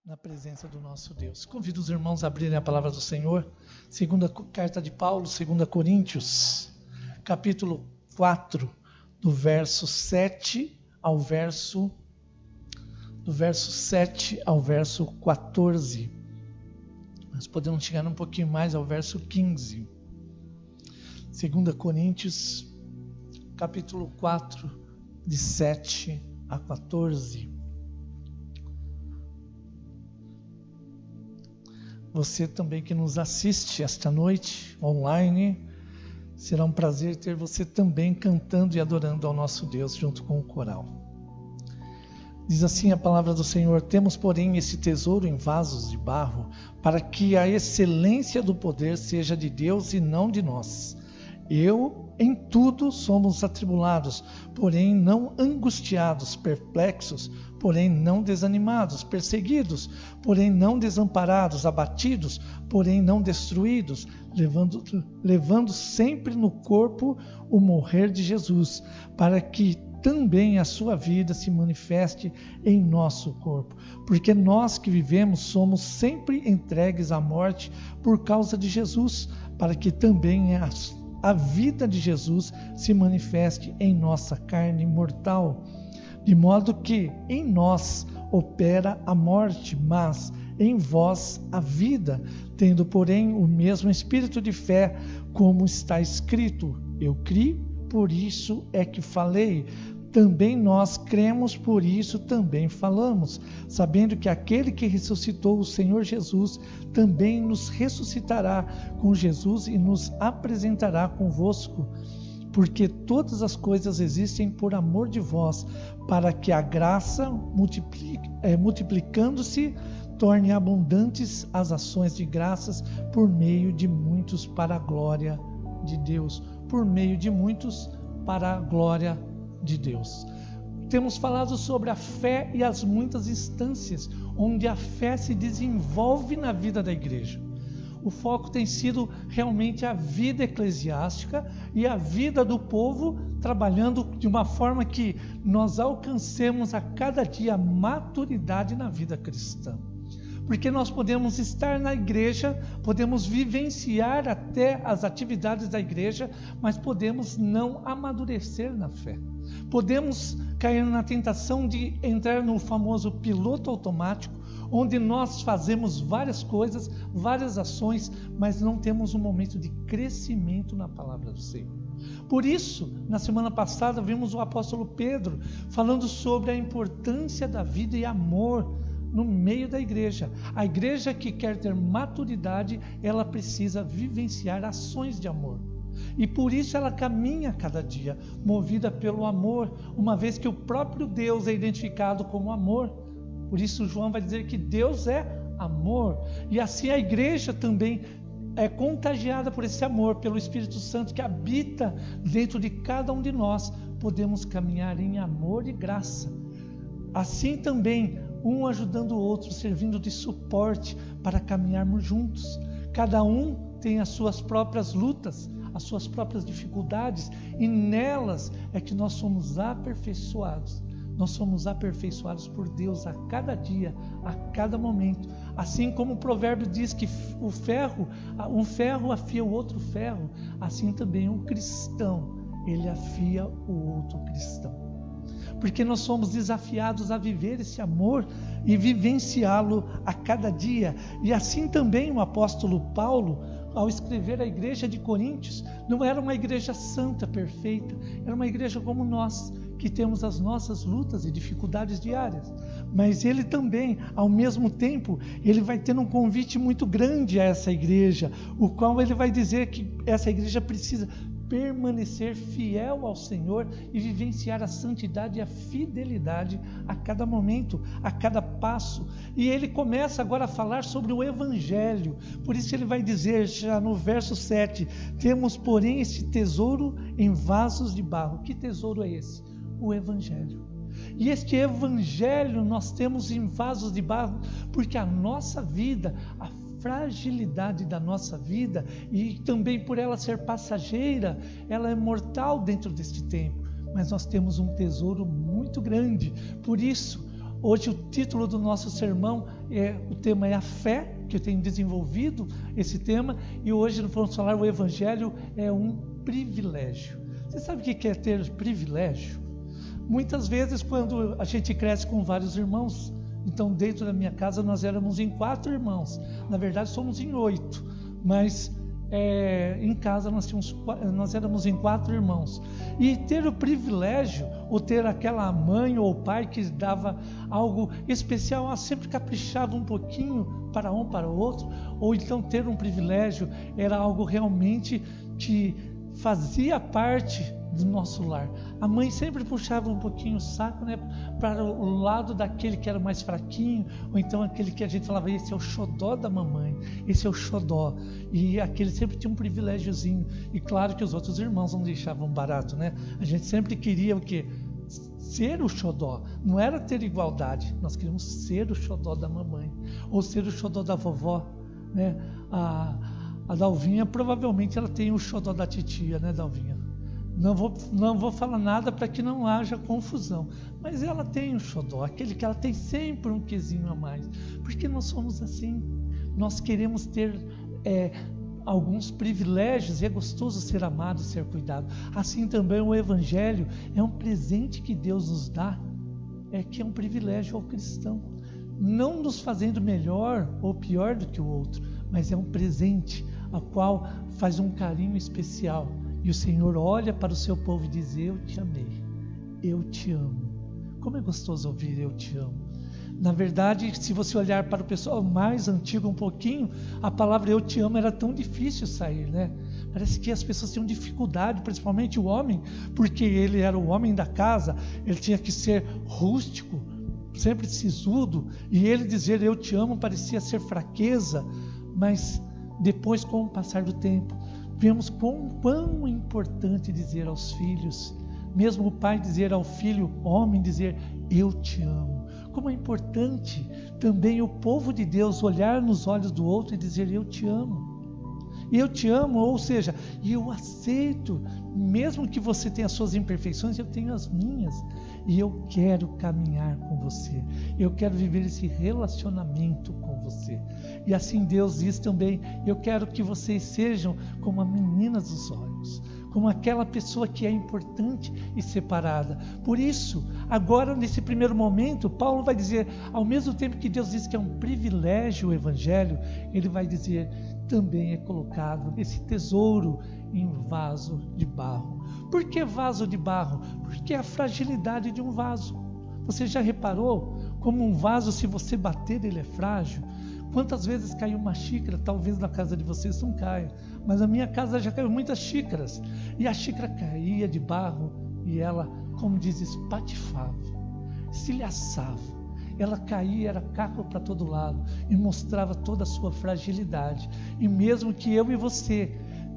na presença do nosso Deus. Convido os irmãos a abrirem a palavra do Senhor, segunda carta de Paulo, 2 Coríntios, capítulo 4, do verso 7 ao verso 14. Nós podemos chegar um pouquinho mais ao verso 15. 2 Coríntios, capítulo 4, de 7 a 14. Você também que nos assiste esta noite online, será um prazer ter você também cantando e adorando ao nosso Deus junto com o coral. Diz assim a palavra do Senhor: temos, porém, esse tesouro em vasos de barro, para que a excelência do poder seja de Deus e não de nós. Em tudo somos atribulados, porém não angustiados, perplexos, porém não desanimados, perseguidos, porém não desamparados, abatidos, porém não destruídos, levando sempre no corpo o morrer de Jesus, para que também a sua vida se manifeste em nosso corpo. Porque nós que vivemos somos sempre entregues à morte por causa de Jesus, para que também a vida de Jesus se manifeste em nossa carne mortal. De modo que em nós opera a morte, mas em vós a vida, tendo, porém, o mesmo espírito de fé, como está escrito: eu criei, por isso é que falei. Também nós cremos, por isso também falamos, sabendo que aquele que ressuscitou o Senhor Jesus também nos ressuscitará com Jesus e nos apresentará convosco. Porque todas as coisas existem por amor de vós, para que a graça, multiplicando-se, torne abundantes as ações de graças por meio de muitos para a glória de Deus. Por meio de muitos para a glória de Deus. Temos falado sobre a fé e as muitas instâncias onde a fé se desenvolve na vida da igreja. O foco tem sido realmente a vida eclesiástica e a vida do povo, trabalhando de uma forma que nós alcancemos a cada dia maturidade na vida cristã. Porque nós podemos estar na igreja, podemos vivenciar até as atividades da igreja, mas podemos não amadurecer na fé. Podemos cair na tentação de entrar no famoso piloto automático, onde nós fazemos várias coisas, várias ações, mas não temos um momento de crescimento na palavra do Senhor. Por isso, na semana passada, vimos o apóstolo Pedro falando sobre a importância da vida e amor no meio da igreja. A igreja que quer ter maturidade, ela precisa vivenciar ações de amor. E por isso ela caminha cada dia, movida pelo amor, uma vez que o próprio Deus é identificado como amor. Por isso João vai dizer que Deus é amor. E assim a igreja também é contagiada por esse amor, pelo Espírito Santo que habita dentro de cada um de nós. Podemos caminhar em amor e graça. Assim também, um ajudando o outro, servindo de suporte para caminharmos juntos. Cada um tem as suas próprias lutas, as suas próprias dificuldades, e nelas é que nós somos aperfeiçoados. Nós somos aperfeiçoados por Deus a cada dia, a cada momento. Assim como o provérbio diz que um ferro afia o outro ferro, assim também um cristão, ele afia o outro cristão. Porque nós somos desafiados a viver esse amor e vivenciá-lo a cada dia. E assim também o apóstolo Paulo, ao escrever a igreja de Coríntios, não era uma igreja santa, perfeita, era uma igreja como nós, que temos as nossas lutas e dificuldades diárias. Mas ele também, ao mesmo tempo, ele vai ter um convite muito grande a essa igreja, o qual ele vai dizer que essa igreja precisa permanecer fiel ao Senhor e vivenciar a santidade e a fidelidade a cada momento, a cada passo. E ele começa agora a falar sobre o Evangelho. Por isso ele vai dizer, já no verso 7, temos, porém, esse tesouro em vasos de barro. Que tesouro é esse? O Evangelho. E este Evangelho nós temos em vasos de barro, porque a nossa vida, a fragilidade da nossa vida, e também por ela ser passageira, ela é mortal dentro deste tempo, mas nós temos um tesouro muito grande. Por isso, hoje o título do nosso sermão o tema é a fé, que eu tenho desenvolvido esse tema, e hoje nós vamos falar o Evangelho é um privilégio. Você sabe o que é ter privilégio? Muitas vezes quando a gente cresce com vários irmãos, então dentro da minha casa nós éramos em 4 irmãos, na verdade somos em 8, mas em casa nós éramos em 4 irmãos, e ter o privilégio, ou ter aquela mãe ou pai que dava algo especial, sempre caprichava um pouquinho para um, para o outro, ou então ter um privilégio era algo realmente que fazia parte do nosso lar. A mãe sempre puxava um pouquinho o saco, né, para o lado daquele que era mais fraquinho, ou então aquele que a gente falava, esse é o xodó da mamãe, esse é o xodó, e aquele sempre tinha um privilégiozinho, e claro que os outros irmãos não deixavam barato, né? A gente sempre queria o quê? Ser o xodó, não era ter igualdade, nós queríamos ser o xodó da mamãe, ou ser o xodó da vovó, né? A Dalvinha, provavelmente ela tem o xodó da titia, né, Dalvinha? Não vou falar nada para que não haja confusão, mas ela tem o xodó, aquele que ela tem sempre um quezinho a mais, porque nós somos assim, nós queremos ter alguns privilégios, e é gostoso ser amado, ser cuidado. Assim também o Evangelho é um presente que Deus nos dá, que é um privilégio ao cristão, não nos fazendo melhor ou pior do que o outro, mas é um presente a qual faz um carinho especial. E o Senhor olha para o seu povo e diz, eu te amei, eu te amo. Como é gostoso ouvir eu te amo. Na verdade, se você olhar para o pessoal mais antigo um pouquinho, a palavra eu te amo era tão difícil sair, né? Parece que as pessoas tinham dificuldade, principalmente o homem, porque ele era o homem da casa, ele tinha que ser rústico, sempre sisudo, e ele dizer eu te amo parecia ser fraqueza, mas depois, com o passar do tempo, vemos quão importante dizer aos filhos, mesmo o pai dizer ao filho, homem, dizer eu te amo. Como é importante também o povo de Deus olhar nos olhos do outro e dizer eu te amo. Eu te amo, ou seja, eu aceito, mesmo que você tenha as suas imperfeições, eu tenho as minhas, e eu quero caminhar com você, eu quero viver esse relacionamento com você. E assim Deus diz também, eu quero que vocês sejam como a menina dos olhos, como aquela pessoa que é importante e separada. Por isso, agora nesse primeiro momento, Paulo vai dizer, ao mesmo tempo que Deus diz que é um privilégio o Evangelho, ele vai dizer, também é colocado esse tesouro em vaso de barro. Por que vaso de barro? Porque é a fragilidade de um vaso. Você já reparou como um vaso, se você bater, ele é frágil? Quantas vezes caiu uma xícara? Talvez na casa de vocês não caia, mas na minha casa já caiu muitas xícaras, e a xícara caía de barro e ela, como diz, espatifava, estilhaçava. Ela caía, era caco para todo lado e mostrava toda a sua fragilidade. E mesmo que eu e você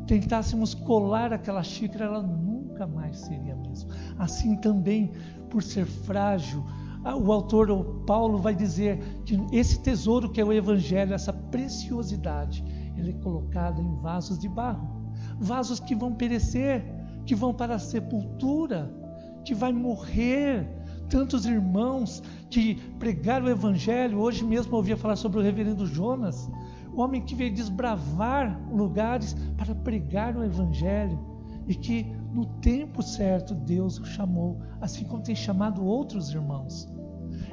tentássemos colar aquela xícara, ela nunca mais seria a mesma. Assim também, por ser frágil, o autor, o Paulo, vai dizer que esse tesouro que é o Evangelho, essa preciosidade, ele é colocado em vasos de barro. Vasos que vão perecer, que vão para a sepultura, que vai morrer. Tantos irmãos que pregaram o Evangelho, hoje mesmo eu ouvia falar sobre o reverendo Jonas, o homem que veio desbravar lugares para pregar o Evangelho, e que no tempo certo Deus o chamou, assim como tem chamado outros irmãos.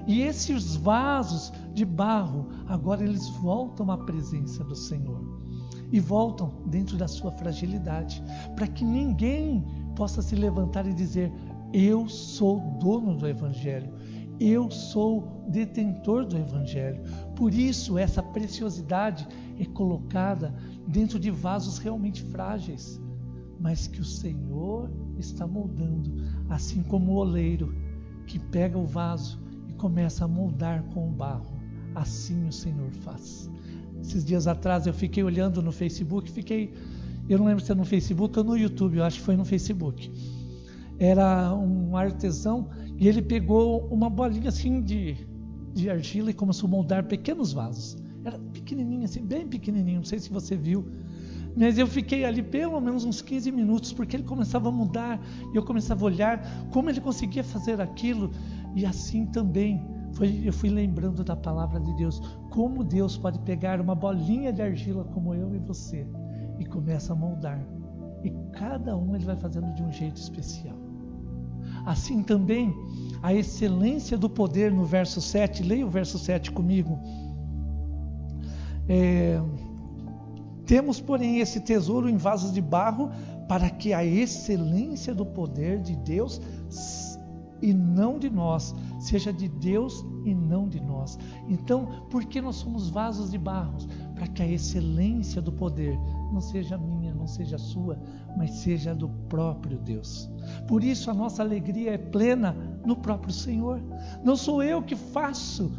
E esses vasos de barro, agora eles voltam à presença do Senhor, e voltam dentro da sua fragilidade, para que ninguém possa se levantar e dizer, eu sou dono do Evangelho, eu sou detentor do Evangelho. Por isso essa preciosidade é colocada dentro de vasos realmente frágeis, mas que o Senhor está moldando, assim como o oleiro que pega o vaso e começa a moldar com o barro, assim o Senhor faz. Esses dias atrás eu fiquei olhando no Facebook, eu não lembro se é no Facebook ou no YouTube, eu acho que foi no Facebook. Era um artesão e ele pegou uma bolinha assim de argila e começou a moldar pequenos vasos. Era pequenininho assim, bem pequenininho, não sei se você viu. Mas eu fiquei ali pelo menos uns 15 minutos, porque ele começava a mudar, e eu começava a olhar como ele conseguia fazer aquilo. E assim também eu fui lembrando da palavra de Deus, como Deus pode pegar uma bolinha de argila como eu e você e começa a moldar. E cada um ele vai fazendo de um jeito especial. Assim também, a excelência do poder no verso 7, leia o verso 7 comigo. Temos, porém, esse tesouro em vasos de barro, para que a excelência do poder de Deus e não de nós, seja de Deus e não de nós. Então, por que nós somos vasos de barro? Para que a excelência do poder não seja minha, não seja sua, mas seja do próprio Deus. Por isso a nossa alegria é plena no próprio Senhor. Não sou eu que faço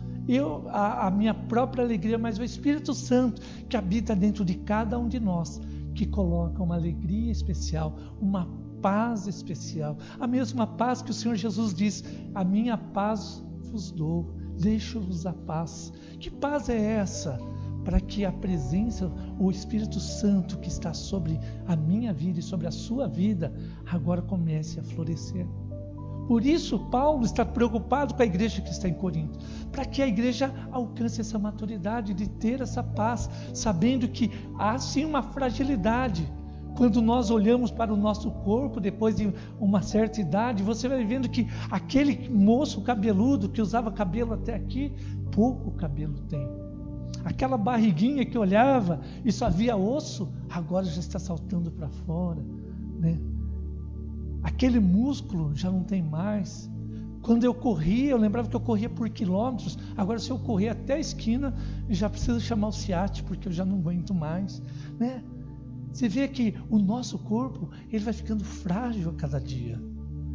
a minha própria alegria, mas o Espírito Santo que habita dentro de cada um de nós, que coloca uma alegria especial, uma paz especial, a mesma paz que o Senhor Jesus diz: a minha paz vos dou, deixo-vos a paz. Que paz é essa? Para que a presença, o Espírito Santo que está sobre a minha vida e sobre a sua vida, agora comece a florescer. Por isso Paulo está preocupado com a igreja que está em Corinto, para que a igreja alcance essa maturidade de ter essa paz, sabendo que há sim uma fragilidade. Quando nós olhamos para o nosso corpo, depois de uma certa idade, você vai vendo que aquele moço cabeludo que usava cabelo até aqui, pouco cabelo tem. Aquela barriguinha que olhava e só via osso, agora já está saltando para fora, né? Aquele músculo já não tem mais. Quando eu corria, eu lembrava que eu corria por quilômetros. Agora, se eu correr até a esquina, já preciso chamar o SEAT, porque eu já não aguento mais, né? Você vê que o nosso corpo, ele vai ficando frágil a cada dia.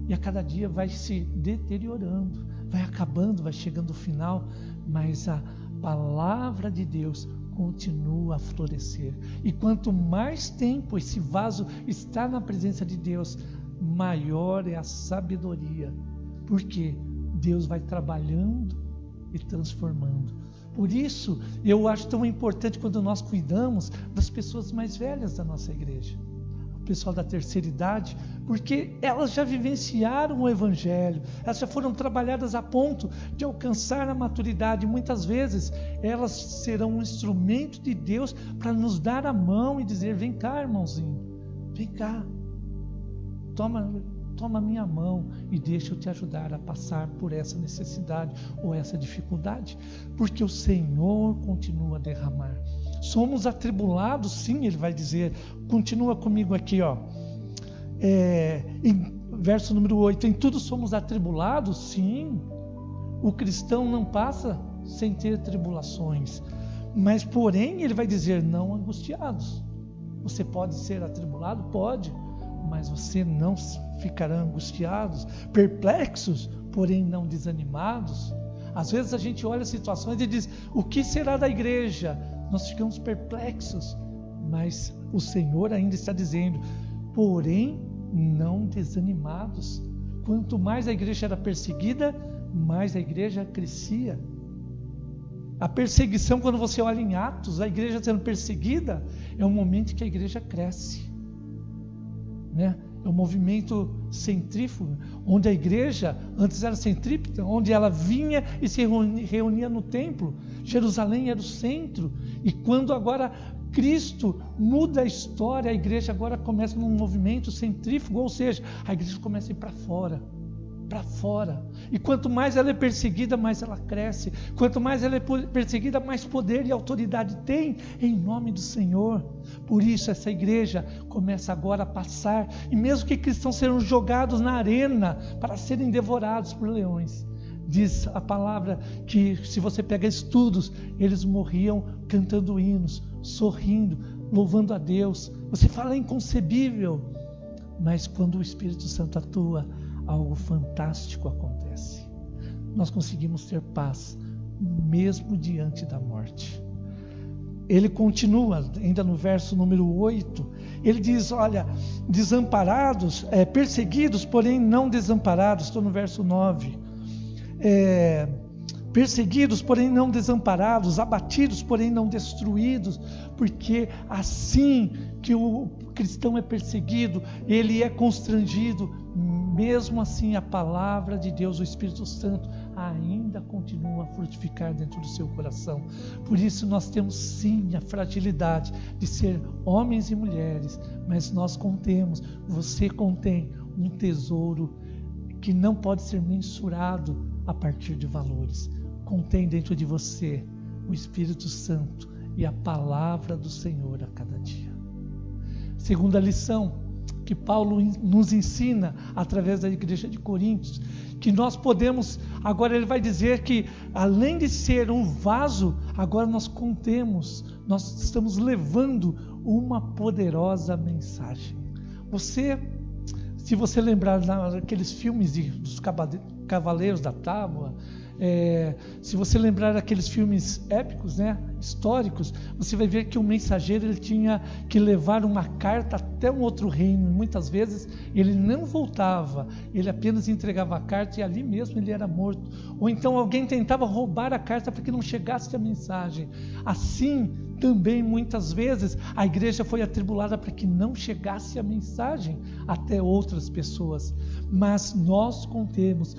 E a cada dia vai se deteriorando, vai acabando, vai chegando ao final. Mas a palavra de Deus continua a florescer. E quanto mais tempo esse vaso está na presença de Deus, maior é a sabedoria. Porque Deus vai trabalhando e transformando. Por isso, eu acho tão importante quando nós cuidamos das pessoas mais velhas da nossa igreja, o pessoal da terceira idade, porque elas já vivenciaram o Evangelho, elas já foram trabalhadas a ponto de alcançar a maturidade. Muitas vezes, elas serão um instrumento de Deus para nos dar a mão e dizer: vem cá, irmãozinho, vem cá, toma minha mão e deixa eu te ajudar a passar por essa necessidade ou essa dificuldade, porque o Senhor continua a derramar. Somos atribulados, sim, ele vai dizer. Continua comigo aqui, em verso número 8, em tudo somos atribulados, sim. O cristão não passa sem ter tribulações, mas porém ele vai dizer: não angustiados. Você pode ser atribulado? Pode, mas você não ficará angustiados, perplexos, porém não desanimados. Às vezes a gente olha situações e diz: o que será da igreja? Nós ficamos perplexos, mas o Senhor ainda está dizendo: porém não desanimados. Quanto mais a igreja era perseguida, mais a igreja crescia. A perseguição, quando você olha em Atos, a igreja sendo perseguida, é um momento que a igreja cresce, né? É um movimento centrífugo, onde a igreja antes era centrípeta, onde ela vinha e se reunia no templo. Jerusalém era o centro, e quando agora Cristo muda a história, a igreja agora começa num movimento centrífugo, ou seja, a igreja começa a ir para fora. E quanto mais ela é perseguida, mais ela cresce. Quanto mais ela é perseguida, mais poder e autoridade tem em nome do Senhor. Por isso essa igreja começa agora a passar, e mesmo que cristãos serão jogados na arena para serem devorados por leões, diz a palavra que, se você pega estudos, eles morriam cantando hinos, sorrindo, louvando a Deus. Você fala: é inconcebível, mas quando o Espírito Santo atua, algo fantástico acontece. Nós conseguimos ter paz mesmo diante da morte. Ele continua, ainda no verso número 8, ele diz: olha, desamparados, perseguidos, porém não desamparados. Estou no verso 9. Perseguidos, porém não desamparados, abatidos, porém não destruídos, porque assim que o cristão é perseguido, ele é constrangido, mesmo assim a palavra de Deus, o Espírito Santo, ainda continua continua a frutificar dentro do seu coração. Por isso nós temos sim a fragilidade de ser homens e mulheres, mas você contém um tesouro que não pode ser mensurado a partir de valores. Contém dentro de você o Espírito Santo e a palavra do Senhor a cada dia. Segunda lição que Paulo nos ensina através da igreja de Coríntios, que nós podemos, agora ele vai dizer que além de ser um vaso, agora nós estamos levando uma poderosa mensagem. Se você lembrar daqueles filmes dos Cavaleiros da Tábua, se você lembrar daqueles filmes épicos, históricos, você vai ver que o mensageiro ele tinha que levar uma carta até um outro reino. Muitas vezes ele não voltava, ele apenas entregava a carta e ali mesmo ele era morto. Ou então alguém tentava roubar a carta para que não chegasse a mensagem. Assim também muitas vezes a igreja foi atribulada para que não chegasse a mensagem até outras pessoas. Mas nós contemos,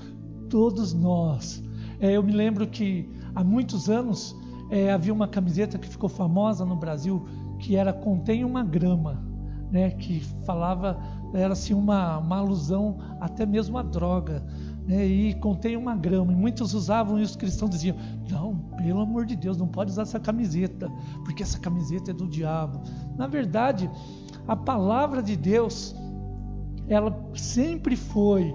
todos nós. Eu me lembro que há muitos anos havia uma camiseta que ficou famosa no Brasil, que era "Contém uma grama", que falava, era assim uma alusão até mesmo à droga, e contém uma grama, e muitos usavam e os cristãos diziam: não, pelo amor de Deus, não pode usar essa camiseta, porque essa camiseta é do diabo. Na verdade, a palavra de Deus, ela sempre foi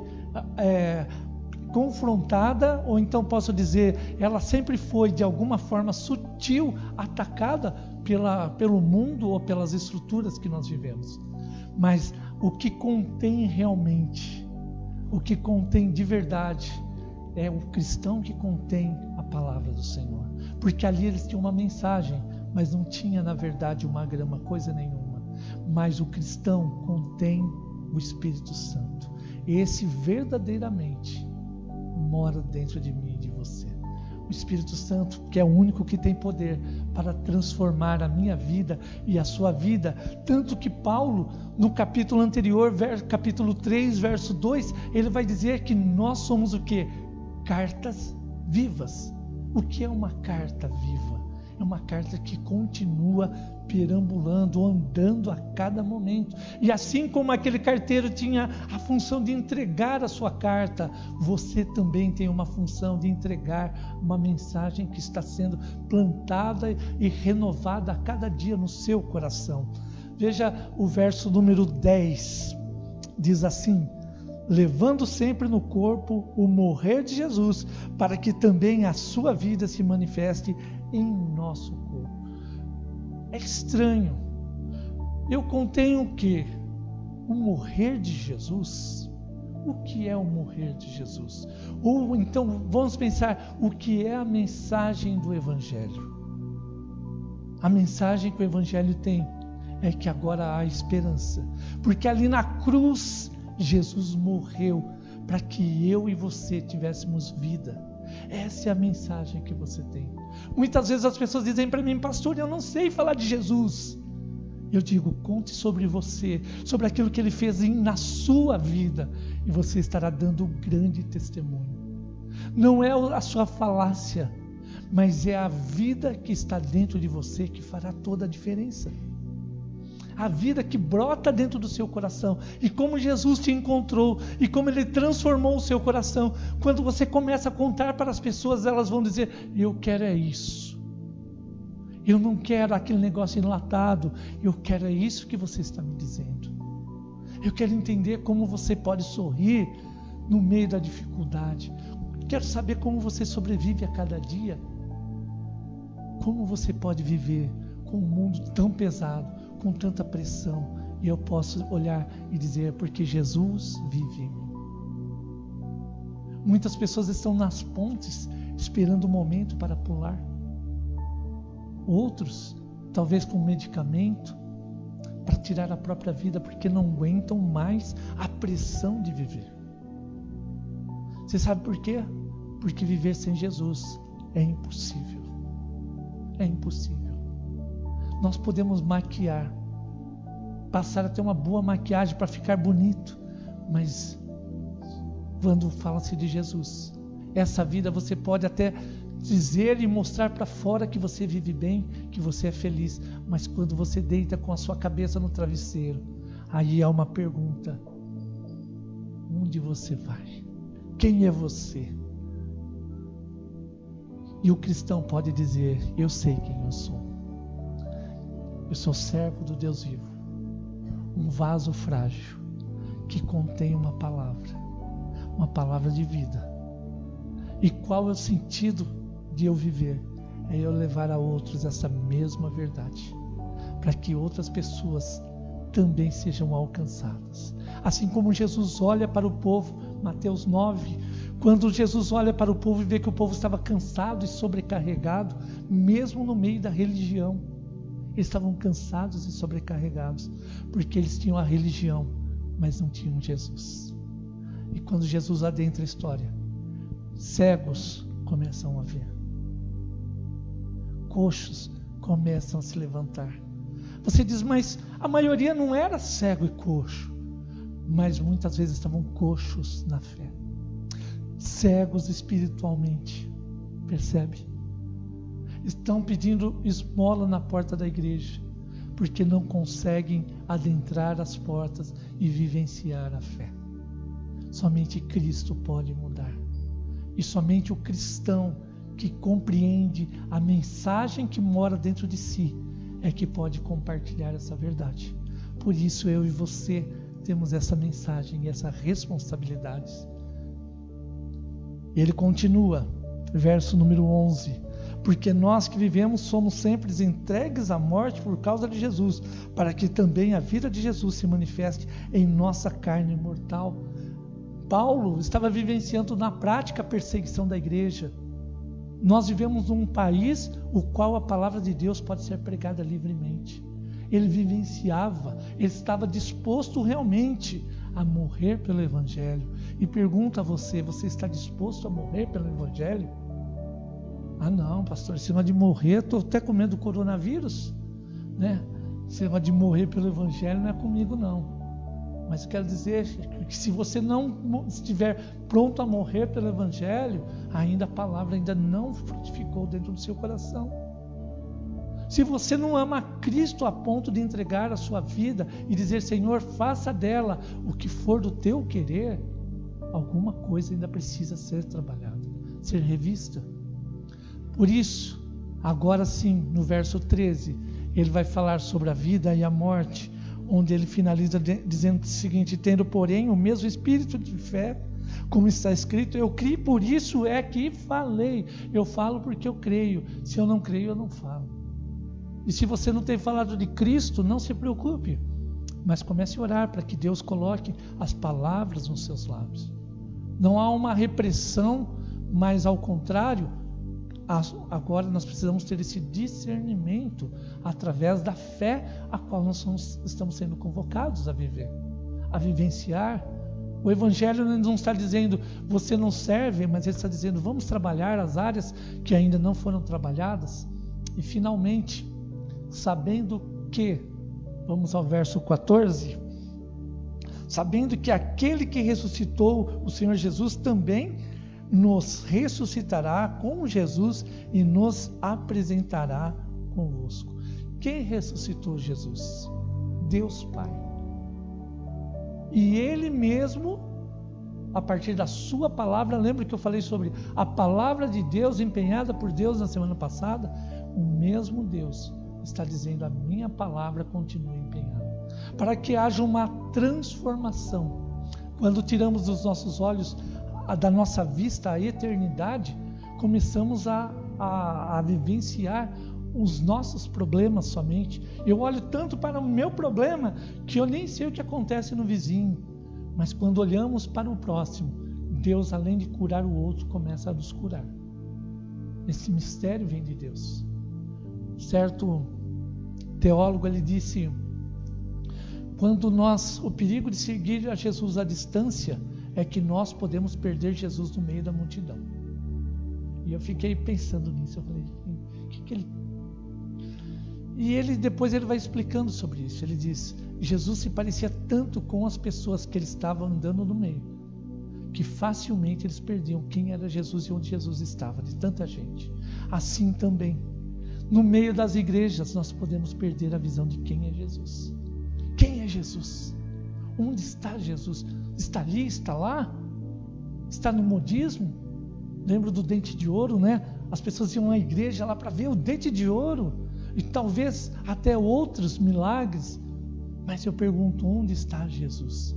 confrontada, ou então posso dizer, ela sempre foi de alguma forma sutil, atacada pelo mundo ou pelas estruturas que nós vivemos. Mas o que contém realmente, o que contém de verdade, é o cristão que contém a palavra do Senhor. Porque ali eles tinham uma mensagem, mas não tinha na verdade uma grama, coisa nenhuma. Mas o cristão contém o Espírito Santo. Esse verdadeiramente mora dentro de mim e de você. O Espírito Santo, que é o único que tem poder para transformar a minha vida e a sua vida. Tanto que Paulo, no capítulo anterior, capítulo 3, verso 2, ele vai dizer que nós somos o quê? Cartas vivas. O que é uma carta viva? É uma carta que continua perambulando, andando a cada momento. E assim como aquele carteiro tinha a função de entregar a sua carta, você também tem uma função de entregar uma mensagem que está sendo plantada e renovada a cada dia no seu coração. Veja o verso número 10, diz assim: levando sempre no corpo o morrer de Jesus, para que também a sua vida se manifeste em nosso corpo. É estranho. Eu contenho o quê? O morrer de Jesus? O que é o morrer de Jesus? Ou então vamos pensar, o que é a mensagem do Evangelho? A mensagem que o Evangelho tem é que agora há esperança, porque ali na cruz Jesus morreu para que eu e você tivéssemos vida. Essa é a mensagem que você tem. Muitas vezes as pessoas dizem para mim: pastor, eu não sei falar de Jesus. Eu digo: conte sobre você, sobre aquilo que Ele fez na sua vida, e você estará dando um grande testemunho. Não é a sua falácia, mas é a vida que está dentro de você que fará toda a diferença. A vida que brota dentro do seu coração, e como Jesus te encontrou, e como Ele transformou o seu coração. Quando você começa a contar para as pessoas, elas vão dizer: eu quero é isso, eu não quero aquele negócio enlatado, eu quero é isso que você está me dizendo. Eu quero entender como você pode sorrir no meio da dificuldade, quero saber como você sobrevive a cada dia, como você pode viver com um mundo tão pesado, com tanta pressão, e eu posso olhar e dizer: porque Jesus vive em mim. Muitas pessoas estão nas pontes esperando o momento para pular. Outros, talvez com medicamento, para tirar a própria vida, porque não aguentam mais a pressão de viver. Você sabe por quê? Porque viver sem Jesus é impossível. É impossível. Nós podemos maquiar, passar a ter uma boa maquiagem para ficar bonito, mas quando fala-se de Jesus, essa vida você pode até dizer e mostrar para fora que você vive bem, que você é feliz, mas quando você deita com a sua cabeça no travesseiro, aí há uma pergunta: onde você vai? Quem é você? E o cristão pode dizer: eu sei quem eu sou. Eu sou servo do Deus vivo, um vaso frágil que contém uma palavra de vida. E qual é o sentido de eu viver? É eu levar a outros essa mesma verdade, para que outras pessoas também sejam alcançadas. Assim como Jesus olha para o povo, Mateus 9, quando Jesus olha para o povo e vê que o povo estava cansado e sobrecarregado, mesmo no meio da religião, eles estavam cansados e sobrecarregados, porque eles tinham a religião, mas não tinham Jesus. E quando Jesus adentra a história, cegos começam a ver, coxos começam a se levantar. Você diz: mas a maioria não era cego e coxo, mas muitas vezes estavam coxos na fé, cegos espiritualmente, percebe? Estão pedindo esmola na porta da igreja, porque não conseguem adentrar as portas e vivenciar a fé. Somente Cristo pode mudar. E somente o cristão que compreende a mensagem que mora dentro de si é que pode compartilhar essa verdade. Por isso eu e você temos essa mensagem e essa responsabilidade. Ele continua, verso número 11: porque nós que vivemos somos sempre entregues à morte por causa de Jesus, para que também a vida de Jesus se manifeste em nossa carne mortal. Paulo estava vivenciando na prática a perseguição da igreja. Nós vivemos num país o qual a palavra de Deus pode ser pregada livremente. Ele vivenciava, ele estava disposto realmente a morrer pelo Evangelho. E pergunta a você: você está disposto a morrer pelo Evangelho? Ah não, pastor, esse negócio de morrer, estou até com medo do coronavírus, né? Esse negócio de morrer pelo Evangelho não é comigo não. Mas eu quero dizer que se você não estiver pronto a morrer pelo Evangelho, ainda a palavra ainda não frutificou dentro do seu coração. Se você não ama Cristo a ponto de entregar a sua vida e dizer: Senhor, faça dela o que for do teu querer, alguma coisa ainda precisa ser trabalhada, ser revista. Por isso, agora sim, no verso 13, ele vai falar sobre a vida e a morte, onde ele finaliza dizendo o seguinte: tendo, porém, o mesmo espírito de fé, como está escrito, eu criei, por isso é que falei. Eu falo porque eu creio. Se eu não creio, eu não falo. E se você não tem falado de Cristo, não se preocupe, mas comece a orar para que Deus coloque as palavras nos seus lábios. Não há uma repressão, mas ao contrário, agora nós precisamos ter esse discernimento através da fé a qual nós estamos sendo convocados a viver, a vivenciar. O Evangelho não está dizendo você não serve, mas ele está dizendo vamos trabalhar as áreas que ainda não foram trabalhadas. E finalmente, sabendo que, vamos ao verso 14, sabendo que aquele que ressuscitou o Senhor Jesus também nos ressuscitará com Jesus e nos apresentará convosco. Quem ressuscitou Jesus? Deus Pai. E Ele mesmo, a partir da sua palavra, lembra que eu falei sobre a palavra de Deus empenhada por Deus na semana passada? O mesmo Deus está dizendo: a minha palavra continua empenhada, para que haja uma transformação. Quando tiramos dos nossos olhos, da nossa vista, a eternidade, começamos a vivenciar os nossos problemas somente. Eu olho tanto para o meu problema que eu nem sei o que acontece no vizinho. Mas quando olhamos para o próximo, Deus, além de curar o outro, começa a nos curar. Esse mistério vem de Deus. Certo teólogo, ele disse: o perigo de seguir a Jesus à distância é que nós podemos perder Jesus no meio da multidão. E eu fiquei pensando nisso. Eu falei: o que ele... E depois ele vai explicando sobre isso. Ele diz: Jesus se parecia tanto com as pessoas que ele estava andando no meio, que facilmente eles perdiam quem era Jesus e onde Jesus estava, de tanta gente. Assim também, no meio das igrejas, nós podemos perder a visão de quem é Jesus. Quem é Jesus? Onde está Jesus? Está ali? Está lá? Está no modismo? Lembro do dente de ouro, né? As pessoas iam à igreja lá para ver o dente de ouro e talvez até outros milagres. Mas eu pergunto, onde está Jesus?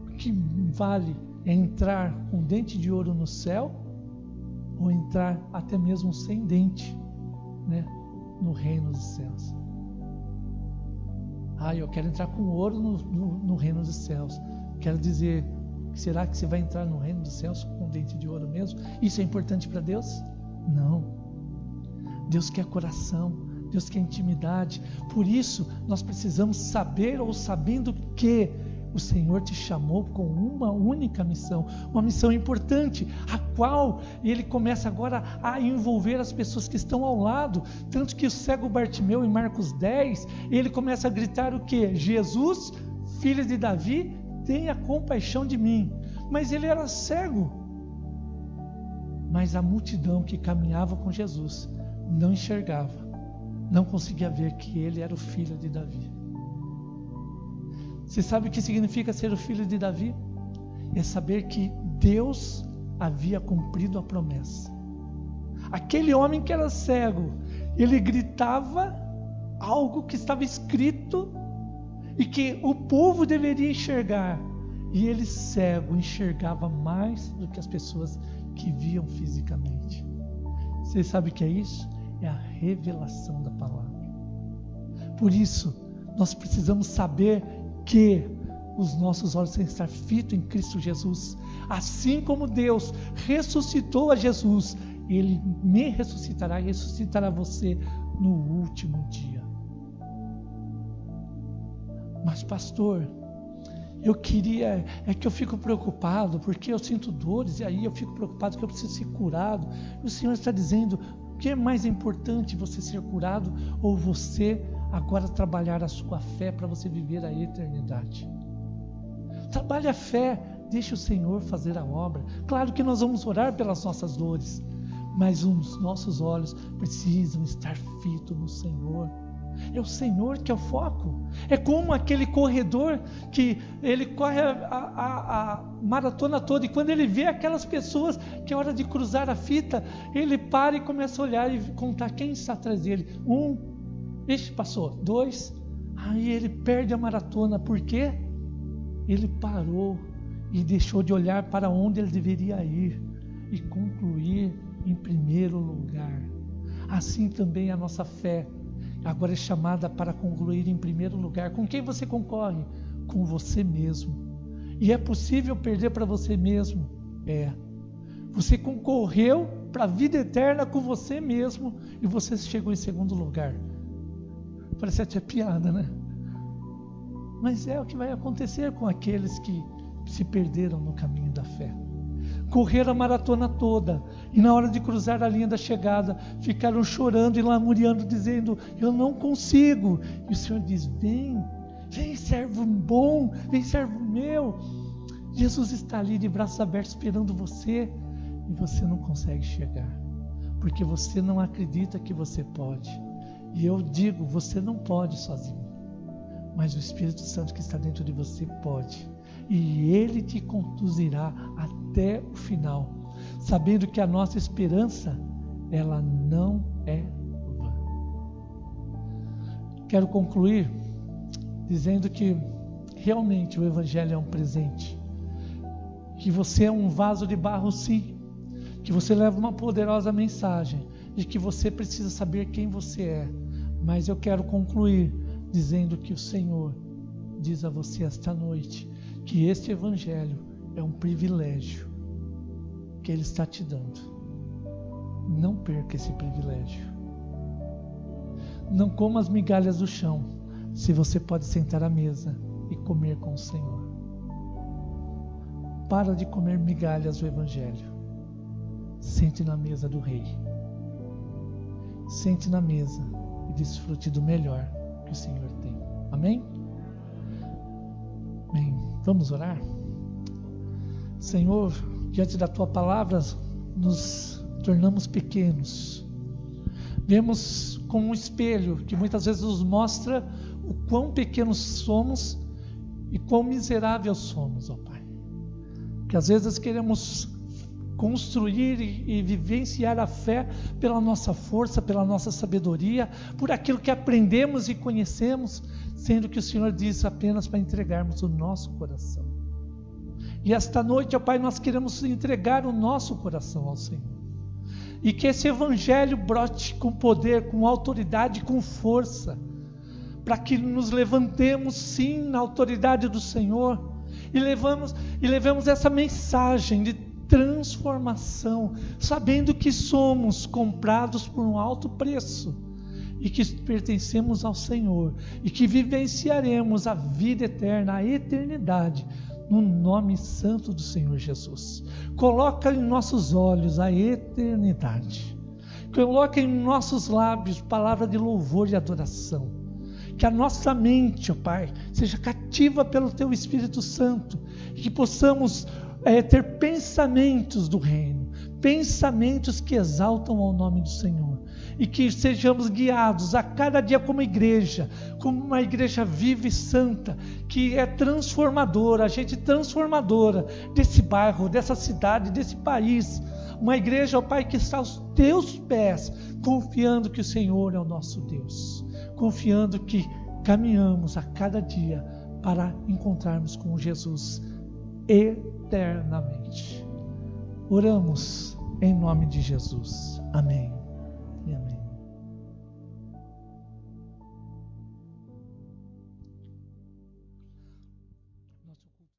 O que vale é entrar com dente de ouro no céu ou entrar até mesmo sem dente, né? No reino dos céus. Eu quero entrar com ouro no reino dos céus. Quero dizer, será que você vai entrar no reino dos céus com dente de ouro mesmo? Isso é importante para Deus? Não. Deus quer coração, Deus quer intimidade. Por isso, nós precisamos saber, ou sabendo que o Senhor te chamou com uma única missão, uma missão importante, a qual Ele começa agora a envolver as pessoas que estão ao lado, tanto que o cego Bartimeu, em Marcos 10, ele começa a gritar o quê? Jesus, filho de Davi, tenha compaixão de mim. Mas ele era cego. Mas a multidão que caminhava com Jesus não enxergava, não conseguia ver que ele era o filho de Davi. Você sabe o que significa ser o filho de Davi? É saber que Deus havia cumprido a promessa. Aquele homem que era cego, ele gritava algo que estava escrito e que o povo deveria enxergar. E ele, cego, enxergava mais do que as pessoas que viam fisicamente. Você sabe o que é isso? É a revelação da palavra. Por isso, nós precisamos saber que os nossos olhos têm que estar fitos em Cristo Jesus. Assim como Deus ressuscitou a Jesus, Ele me ressuscitará e ressuscitará você no último dia. Mas pastor, eu fico preocupado porque eu sinto dores e aí eu fico preocupado que eu preciso ser curado. E o Senhor está dizendo, o que é mais importante, você ser curado ou você agora trabalhar a sua fé para você viver a eternidade? Trabalhe a fé, deixe o Senhor fazer a obra. Claro que nós vamos orar pelas nossas dores, mas os nossos olhos precisam estar fitos no Senhor. É o Senhor que é o foco. É como aquele corredor que ele corre a maratona toda, e quando ele vê aquelas pessoas que é hora de cruzar a fita, ele para e começa a olhar e contar quem está atrás dele. 1, passou. 2, aí ele perde a maratona. Por quê? Ele parou e deixou de olhar para onde ele deveria ir e concluir em primeiro lugar. Assim também a nossa fé agora é chamada para concluir em primeiro lugar. Com quem você concorre? Com você mesmo. E é possível perder para você mesmo? Você concorreu para a vida eterna com você mesmo e você chegou em segundo lugar. Parece até piada, né? Mas é o que vai acontecer com aqueles que se perderam no caminho da fé. Correram a maratona toda e na hora de cruzar a linha da chegada ficaram chorando e lamuriando, dizendo, eu não consigo. E o Senhor diz, vem servo bom, vem servo meu. Jesus está ali de braços abertos esperando você e você não consegue chegar, porque você não acredita que você pode. E eu digo, você não pode sozinho, mas o Espírito Santo que está dentro de você pode. E Ele te conduzirá até o final, sabendo que a nossa esperança, ela não é vã. Quero concluir dizendo que realmente o Evangelho é um presente, que você é um vaso de barro, sim, que você leva uma poderosa mensagem e que você precisa saber quem você é. Mas eu quero concluir dizendo que o Senhor diz a você esta noite que este Evangelho é um privilégio que Ele está te dando. Não perca esse privilégio. Não coma as migalhas do chão, se você pode sentar à mesa e comer com o Senhor. Para de comer migalhas do Evangelho. Sente na mesa do Rei. Sente na mesa e desfrute do melhor que o Senhor tem. Amém? Amém. Vamos orar? Senhor, diante da Tua palavra, nos tornamos pequenos. Vemos como um espelho que muitas vezes nos mostra o quão pequenos somos e quão miseráveis somos, ó Pai. Que às vezes queremos construir e vivenciar a fé pela nossa força, pela nossa sabedoria, por aquilo que aprendemos e conhecemos, sendo que o Senhor diz apenas para entregarmos o nosso coração. E esta noite, ó Pai, nós queremos entregar o nosso coração ao Senhor. E que esse Evangelho brote com poder, com autoridade, com força, para que nos levantemos sim na autoridade do Senhor e levemos essa mensagem de transformação, sabendo que somos comprados por um alto preço e que pertencemos ao Senhor e que vivenciaremos a vida eterna, a eternidade, no nome santo do Senhor Jesus. Coloca em nossos olhos a eternidade. Coloca em nossos lábios palavra de louvor e adoração. Que a nossa mente, ó Pai, seja cativa pelo Teu Espírito Santo. E que possamos ter pensamentos do reino. Pensamentos que exaltam ao nome do Senhor. E que sejamos guiados a cada dia como uma igreja viva e santa, que é transformadora, gente transformadora desse bairro, dessa cidade, desse país. Uma igreja, ó Pai, que está aos Teus pés, confiando que o Senhor é o nosso Deus, confiando que caminhamos a cada dia para encontrarmos com Jesus eternamente. Oramos em nome de Jesus. Amém.